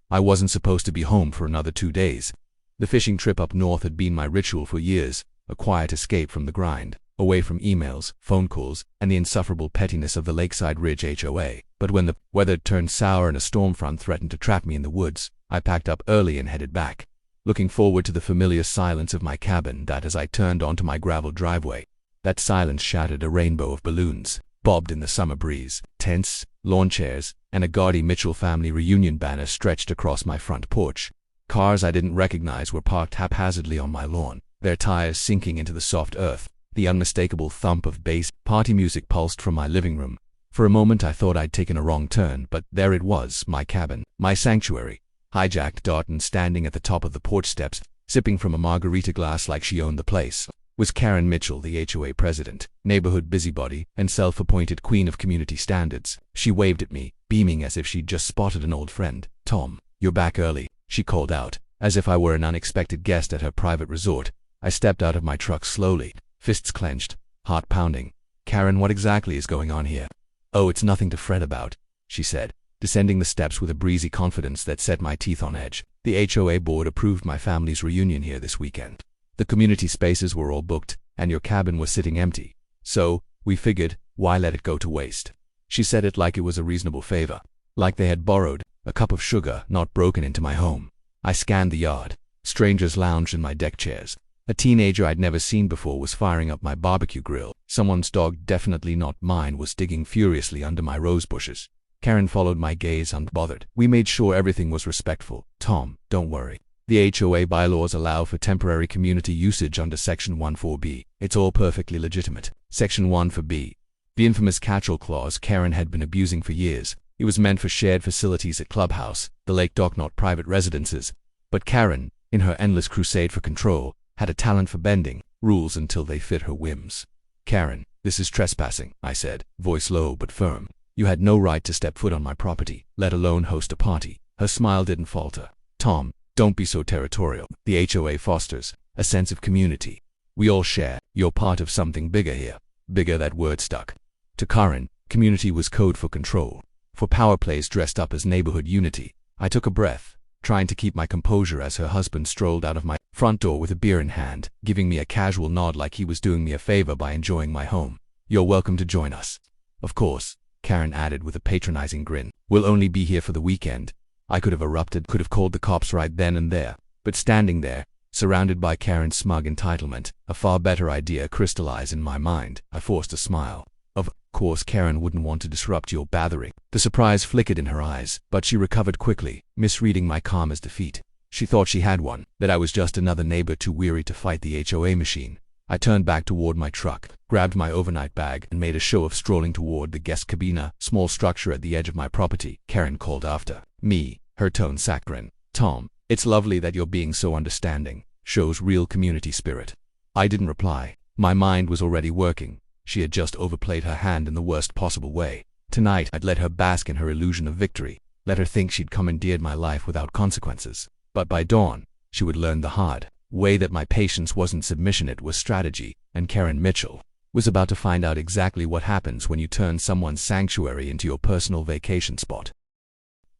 I wasn't supposed to be home for another 2 days. The fishing trip up north had been my ritual for years, a quiet escape from the grind, away from emails, phone calls, and the insufferable pettiness of the Lakeside Ridge HOA. But when the weather turned sour and a storm front threatened to trap me in the woods, I packed up early and headed back, looking forward to the familiar silence of my cabin. That as I turned onto my gravel driveway, that silence shattered a rainbow of balloons, bobbed in the summer breeze. Tents, lawn chairs, and a gaudy Mitchell family reunion banner stretched across my front porch. Cars I didn't recognize were parked haphazardly on my lawn, their tires sinking into the soft earth. The unmistakable thump of bass party music pulsed from my living room. For a moment I thought I'd taken a wrong turn, but there it was, my cabin, my sanctuary. Hijacked Darton, standing at the top of the porch steps, sipping from a margarita glass like she owned the place, was Karen Mitchell, the HOA president, neighborhood busybody, and self-appointed queen of community standards. She waved at me, beaming as if she'd just spotted an old friend. "Tom, you're back early," she called out, as if I were an unexpected guest at her private resort. I stepped out of my truck slowly, fists clenched, heart pounding. "Karen, what exactly is going on here?" "Oh, it's nothing to fret about," she said, descending the steps with a breezy confidence that set my teeth on edge. "The HOA board approved my family's reunion here this weekend. The community spaces were all booked, and your cabin was sitting empty. So, we figured, why let it go to waste?" She said it like it was a reasonable favor, like they had borrowed a cup of sugar, not broken into my home. I scanned the yard. Strangers lounged in my deck chairs. A teenager I'd never seen before was firing up my barbecue grill. Someone's dog, definitely not mine, was digging furiously under my rose bushes. Karen followed my gaze unbothered. "We made sure everything was respectful. Tom, don't worry. The HOA bylaws allow for temporary community usage under Section 14B. It's all perfectly legitimate." Section 14B. The infamous catch-all clause Karen had been abusing for years. It was meant for shared facilities at Clubhouse, the lake dock, not private residences. But Karen, in her endless crusade for control, had a talent for bending rules until they fit her whims. "Karen, this is trespassing," I said, voice low but firm. "You had no right to step foot on my property, let alone host a party." Her smile didn't falter. "Tom, don't be so territorial. The HOA fosters a sense of community. We all share. You're part of something bigger here." Bigger, that word stuck. To Karen, community was code for control, for power plays dressed up as neighborhood unity. I took a breath, trying to keep my composure as her husband strolled out of my front door with a beer in hand, giving me a casual nod like he was doing me a favor by enjoying my home. "You're welcome to join us." "Of course," Karen added with a patronizing grin. "We'll only be here for the weekend." I could have erupted, could have called the cops right then and there, but standing there, surrounded by Karen's smug entitlement, a far better idea crystallized in my mind. I forced a smile. Of course Karen wouldn't want to disrupt your bathering. The surprise flickered in her eyes, but she recovered quickly, misreading my calm as defeat. She thought she had one, that I was just another neighbor too weary to fight the HOA machine. I turned back toward my truck, grabbed my overnight bag, and made a show of strolling toward the guest cabina, small structure at the edge of my property. Karen called after me, her tone saccharine. "Tom, it's lovely that you're being so understanding. Shows real community spirit." I didn't reply. My mind was already working. She had just overplayed her hand in the worst possible way. Tonight I'd let her bask in her illusion of victory, let her think she'd commandeered my life without consequences. But by dawn, she would learn the hard way that my patience wasn't submission, it was strategy, and Karen Mitchell was about to find out exactly what happens when you turn someone's sanctuary into your personal vacation spot.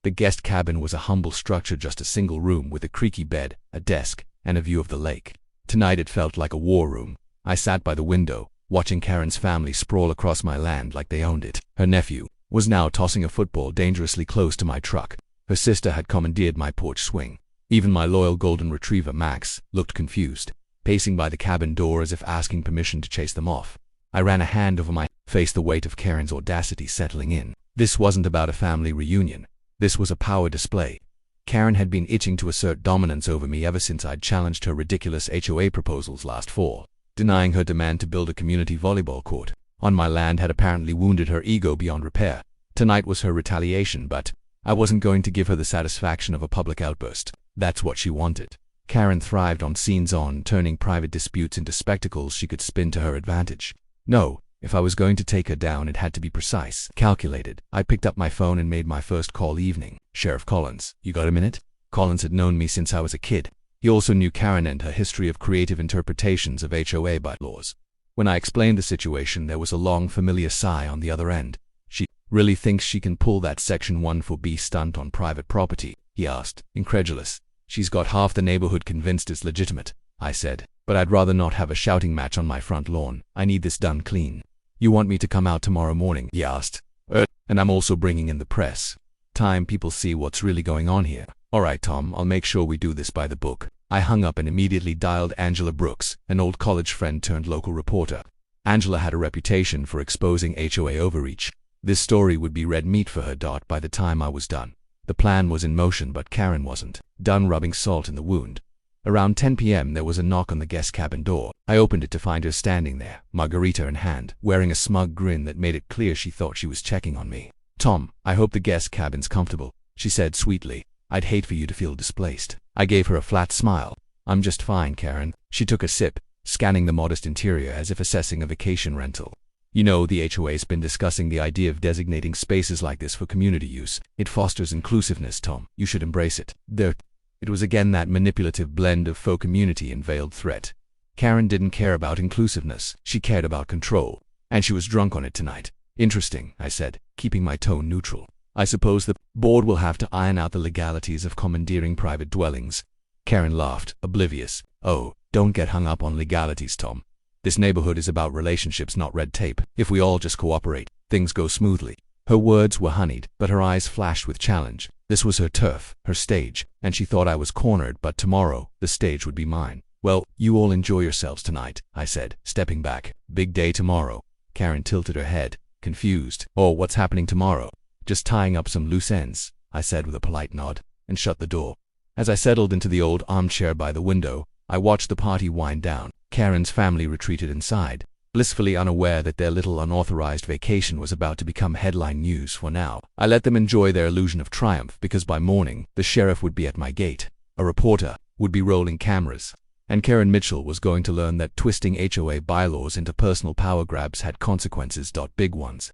The guest cabin was a humble structure, just a single room with a creaky bed, a desk, and a view of the lake. Tonight it felt like a war room. I sat by the window, watching Karen's family sprawl across my land like they owned it. Her nephew was now tossing a football dangerously close to my truck. Her sister had commandeered my porch swing. Even my loyal golden retriever Max looked confused, pacing by the cabin door as if asking permission to chase them off. I ran a hand over my face, the weight of Karen's audacity settling in. This wasn't about a family reunion. This was a power display. Karen had been itching to assert dominance over me ever since I'd challenged her ridiculous HOA proposals last fall. Denying her demand to build a community volleyball court on my land had apparently wounded her ego beyond repair. Tonight was her retaliation, but I wasn't going to give her the satisfaction of a public outburst. That's what she wanted. Karen thrived on scenes on, turning private disputes into spectacles she could spin to her advantage. No, if I was going to take her down, it had to be precise, calculated. I picked up my phone and made my first call. "Evening, Sheriff Collins. You got a minute?" Collins had known me since I was a kid. He also knew Karen and her history of creative interpretations of HOA bylaws. When I explained the situation, there was a long, familiar sigh on the other end. "She really thinks she can pull that Section 14B stunt on private property." he asked, incredulous. She's got half the neighborhood convinced it's legitimate, I said. But I'd rather not have a shouting match on my front lawn. I need this done clean. You want me to come out tomorrow morning? He asked. And I'm also bringing in the press. Time people see what's really going on here. All right, Tom, I'll make sure we do this by the book. I hung up and immediately dialed Angela Brooks, an old college friend turned local reporter. Angela had a reputation for exposing HOA overreach. This story would be red meat for her. By the time I was done, the plan was in motion, but Karen wasn't done rubbing salt in the wound. Around 10 p.m. there was a knock on the guest cabin door. I opened it to find her standing there, margarita in hand, wearing a smug grin that made it clear she thought she was checking on me. Tom, I hope the guest cabin's comfortable, she said sweetly. I'd hate for you to feel displaced. I gave her a flat smile. I'm just fine, Karen. She took a sip, scanning the modest interior as if assessing a vacation rental. You know, the HOA's been discussing the idea of designating spaces like this for community use. It fosters inclusiveness, Tom. You should embrace it. It was again that manipulative blend of faux community and veiled threat. Karen didn't care about inclusiveness. She cared about control. And she was drunk on it tonight. Interesting, I said, keeping my tone neutral. I suppose the board will have to iron out the legalities of commandeering private dwellings. Karen laughed, oblivious. Oh, don't get hung up on legalities, Tom. This neighborhood is about relationships, not red tape. If we all just cooperate, things go smoothly. Her words were honeyed, but her eyes flashed with challenge. This was her turf, her stage, and she thought I was cornered, but tomorrow, the stage would be mine. Well, you all enjoy yourselves tonight, I said, stepping back. Big day tomorrow. Karen tilted her head, confused. Oh, what's happening tomorrow? Just tying up some loose ends, I said with a polite nod, and shut the door. As I settled into the old armchair by the window, I watched the party wind down. Karen's family retreated inside, blissfully unaware that their little unauthorized vacation was about to become headline news for now. I let them enjoy their illusion of triumph because by morning, the sheriff would be at my gate. A reporter would be rolling cameras. And Karen Mitchell was going to learn that twisting HOA bylaws into personal power grabs had consequences. Big ones.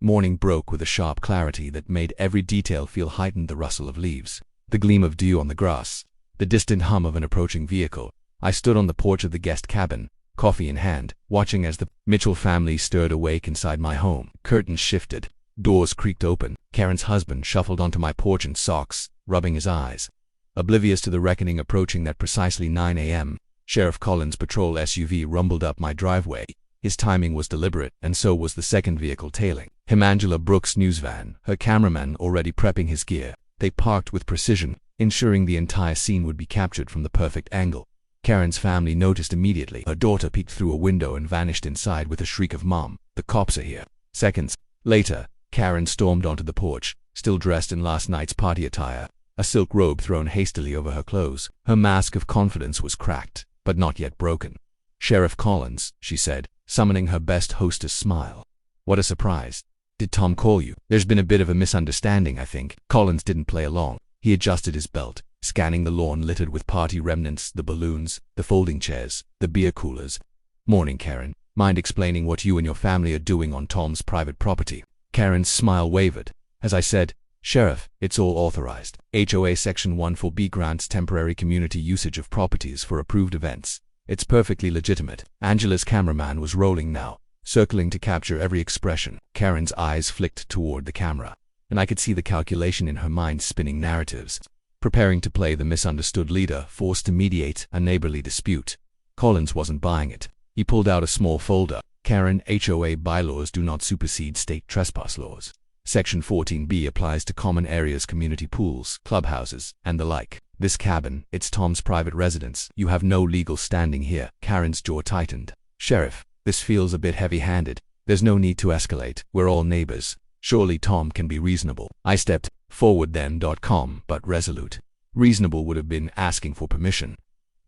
Morning broke with a sharp clarity that made every detail feel heightened. The rustle of leaves, the gleam of dew on the grass, the distant hum of an approaching vehicle. I stood on the porch of the guest cabin, coffee in hand, watching as the Mitchell family stirred awake inside my home. Curtains shifted, doors creaked open. Karen's husband shuffled onto my porch in socks, rubbing his eyes. Oblivious to the reckoning approaching at precisely 9 a.m., Sheriff Collins' patrol SUV rumbled up my driveway. His timing was deliberate, and so was the second vehicle tailing him. Angela Brooks' news van, her cameraman already prepping his gear. They parked with precision, ensuring the entire scene would be captured from the perfect angle. Karen's family noticed immediately. Her daughter peeked through a window and vanished inside with a shriek of "Mom, the cops are here." Seconds later, Karen stormed onto the porch, still dressed in last night's party attire, a silk robe thrown hastily over her clothes. Her mask of confidence was cracked, but not yet broken. "Sheriff Collins," she said, summoning her best hostess smile. "What a surprise. Did Tom call you?" "There's been a bit of a misunderstanding, I think." Collins didn't play along. He adjusted his belt, scanning the lawn littered with party remnants, the balloons, the folding chairs, the beer coolers. "Morning, Karen. Mind explaining what you and your family are doing on Tom's private property?" Karen's smile wavered. As I said, "Sheriff, it's all authorized. HOA Section 14B grants temporary community usage of properties for approved events. It's perfectly legitimate." Angela's cameraman was rolling now, circling to capture every expression. Karen's eyes flicked toward the camera, and I could see the calculation in her mind spinning narratives, preparing to play the misunderstood leader forced to mediate a neighborly dispute. Collins wasn't buying it. He pulled out a small folder. "Karen, HOA bylaws do not supersede state trespass laws. Section 14B applies to common areas, community pools, clubhouses, and the like. This cabin, it's Tom's private residence. You have no legal standing here." Karen's jaw tightened. "Sheriff, this feels a bit heavy-handed. There's no need to escalate. We're all neighbors. Surely Tom can be reasonable." I stepped forward then, calm but resolute. Reasonable would have been asking for permission,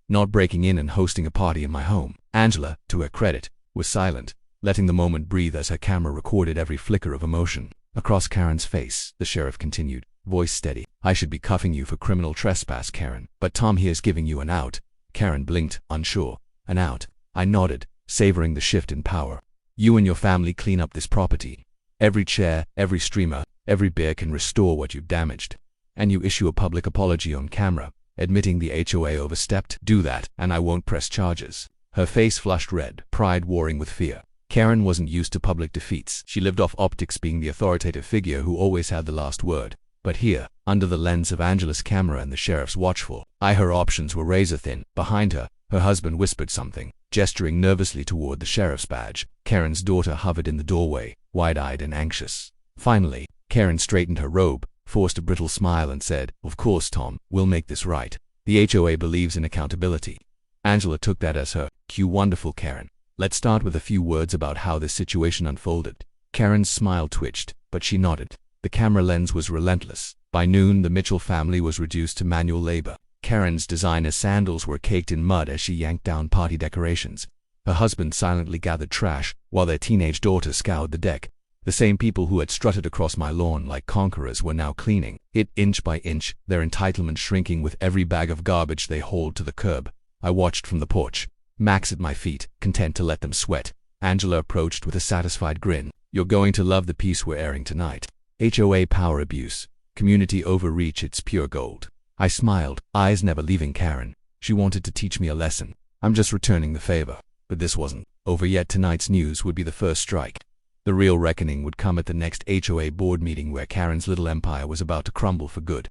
not breaking in and hosting a party in my home. Angela, to her credit, was silent, letting the moment breathe as her camera recorded every flicker of emotion. Across Karen's face, the sheriff continued, voice steady. "I should be cuffing you for criminal trespass, Karen, but Tom here's giving you an out." Karen blinked, unsure. "An out?" I nodded, savoring the shift in power. "You and your family clean up this property. Every chair, every streamer, every beer can restore what you've damaged. And you issue a public apology on camera, admitting the HOA overstepped. Do that, and I won't press charges." Her face flushed red, pride warring with fear. Karen wasn't used to public defeats. She lived off optics, being the authoritative figure who always had the last word. But here, under the lens of Angela's camera and the sheriff's watchful eye, her options were razor-thin. Behind her, her husband whispered something, gesturing nervously toward the sheriff's badge. Karen's daughter hovered in the doorway, wide-eyed and anxious. Finally, Karen straightened her robe, forced a brittle smile and said, "Of course, Tom, we'll make this right. The HOA believes in accountability." Angela took that as her cue. "Wonderful, Karen. Let's start with a few words about how this situation unfolded." Karen's smile twitched, but she nodded. The camera lens was relentless. By noon, the Mitchell family was reduced to manual labor. Karen's designer sandals were caked in mud as she yanked down party decorations. Her husband silently gathered trash, while their teenage daughter scoured the deck. The same people who had strutted across my lawn like conquerors were now cleaning it inch by inch, their entitlement shrinking with every bag of garbage they hauled to the curb. I watched from the porch, Max at my feet, content to let them sweat. Angela approached with a satisfied grin. "You're going to love the piece we're airing tonight. HOA power abuse, community overreach, it's pure gold." I smiled, eyes never leaving Karen. She wanted to teach me a lesson. I'm just returning the favor. But this wasn't over yet. Tonight's news would be the first strike. The real reckoning would come at the next HOA board meeting, where Karen's little empire was about to crumble for good.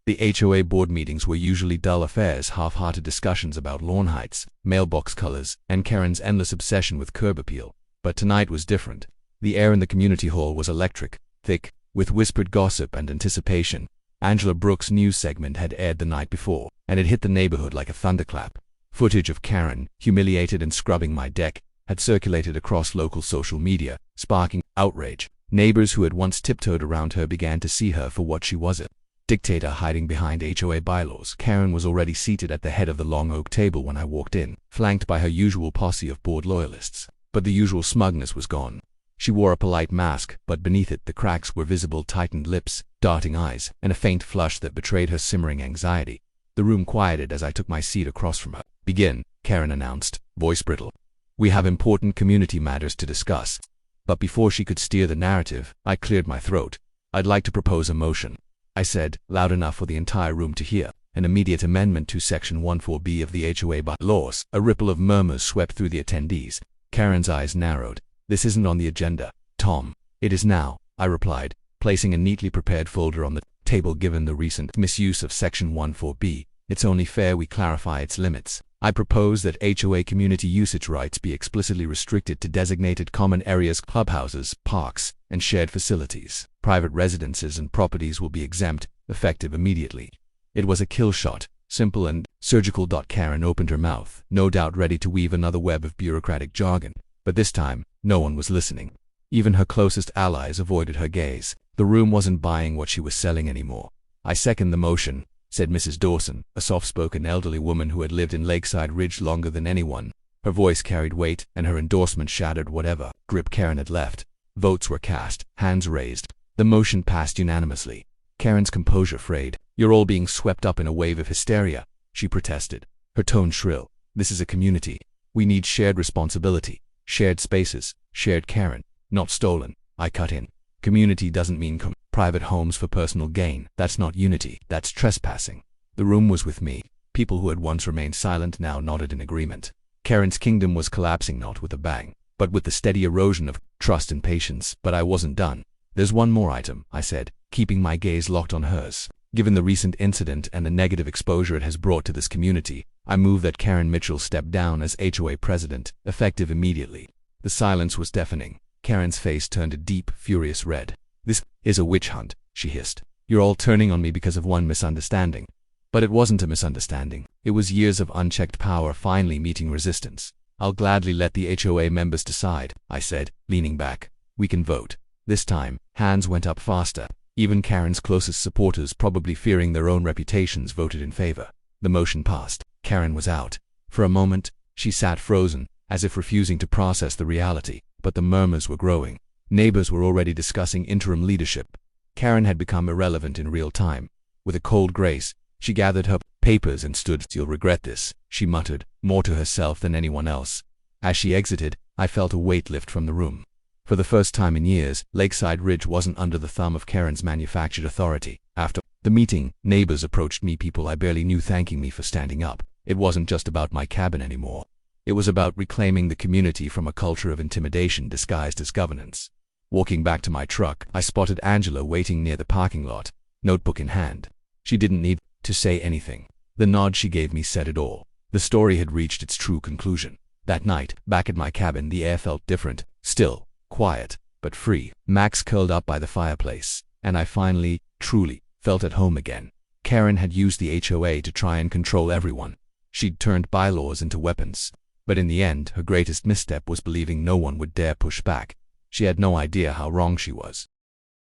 The HOA board meetings were usually dull affairs, half-hearted discussions about lawn heights, mailbox colors, and Karen's endless obsession with curb appeal. But tonight was different. The air in the community hall was electric, thick, with whispered gossip and anticipation. Angela Brooks' news segment had aired the night before, and it hit the neighborhood like a thunderclap. Footage of Karen, humiliated and scrubbing my deck, had circulated across local social media, sparking outrage. Neighbors who had once tiptoed around her began to see her for what she was, a dictator hiding behind HOA bylaws. Karen was already seated at the head of the long oak table when I walked in, flanked by her usual posse of board loyalists. But the usual smugness was gone. She wore a polite mask, but beneath it the cracks were visible: tightened lips, darting eyes, and a faint flush that betrayed her simmering anxiety. The room quieted as I took my seat across from her. "Begin," Karen announced, voice brittle. "We have important community matters to discuss." But before she could steer the narrative, I cleared my throat. "I'd like to propose a motion," I said, loud enough for the entire room to hear. "An immediate amendment to Section 14B of the HOA bylaws." A ripple of murmurs swept through the attendees. Karen's eyes narrowed. "This isn't on the agenda, Tom." "It is now," I replied, placing a neatly prepared folder on the table. "Given the recent misuse of Section 14B, it's only fair we clarify its limits. I propose that HOA community usage rights be explicitly restricted to designated common areas, clubhouses, parks, and shared facilities. Private residences and properties will be exempt, effective immediately." It was a kill shot, simple and surgical. Karen opened her mouth, no doubt ready to weave another web of bureaucratic jargon. But this time, no one was listening. Even her closest allies avoided her gaze. The room wasn't buying what she was selling anymore. "I second the motion," said Mrs. Dawson, a soft-spoken elderly woman who had lived in Lakeside Ridge longer than anyone. Her voice carried weight, and her endorsement shattered whatever grip Karen had left. Votes were cast, hands raised. The motion passed unanimously. Karen's composure frayed. "You're all being swept up in a wave of hysteria," she protested, her tone shrill. "This is a community. We need shared responsibility, shared spaces, shared Karen, not stolen." I cut in. "Community doesn't mean private homes for personal gain. That's not unity, that's trespassing." The room was with me. People who had once remained silent now nodded in agreement. Karen's kingdom was collapsing, not with a bang, but with the steady erosion of trust and patience. But I wasn't done. "There's one more item," I said, keeping my gaze locked on hers. "Given the recent incident and the negative exposure it has brought to this community, I move that Karen Mitchell step down as HOA president, effective immediately." The silence was deafening. Karen's face turned a deep, furious red. "This is a witch hunt," she hissed. "You're all turning on me because of one misunderstanding." But it wasn't a misunderstanding. It was years of unchecked power finally meeting resistance. "I'll gladly let the HOA members decide," I said, leaning back. "We can vote." This time, hands went up faster. Even Karen's closest supporters, probably fearing their own reputations, voted in favor. The motion passed. Karen was out. For a moment, she sat frozen, as if refusing to process the reality. But the murmurs were growing. Neighbors were already discussing interim leadership. Karen had become irrelevant in real time. With a cold grace, she gathered her papers and stood. "You'll regret this," she muttered, more to herself than anyone else. As she exited, I felt a weight lift from the room. For the first time in years, Lakeside Ridge wasn't under the thumb of Karen's manufactured authority. After the meeting, neighbors approached me, people I barely knew, thanking me for standing up. It wasn't just about my cabin anymore. It was about reclaiming the community from a culture of intimidation disguised as governance. Walking back to my truck, I spotted Angela waiting near the parking lot. notebook in hand. She didn't need to say anything. The nod she gave me said it all. The story had reached its true conclusion. That night, back at my cabin, the air felt different, still, quiet, but free. Max curled up by the fireplace, and I finally, truly, felt at home again. Karen had used the HOA to try and control everyone. She'd turned bylaws into weapons. But in the end, her greatest misstep was believing no one would dare push back. She had no idea how wrong she was.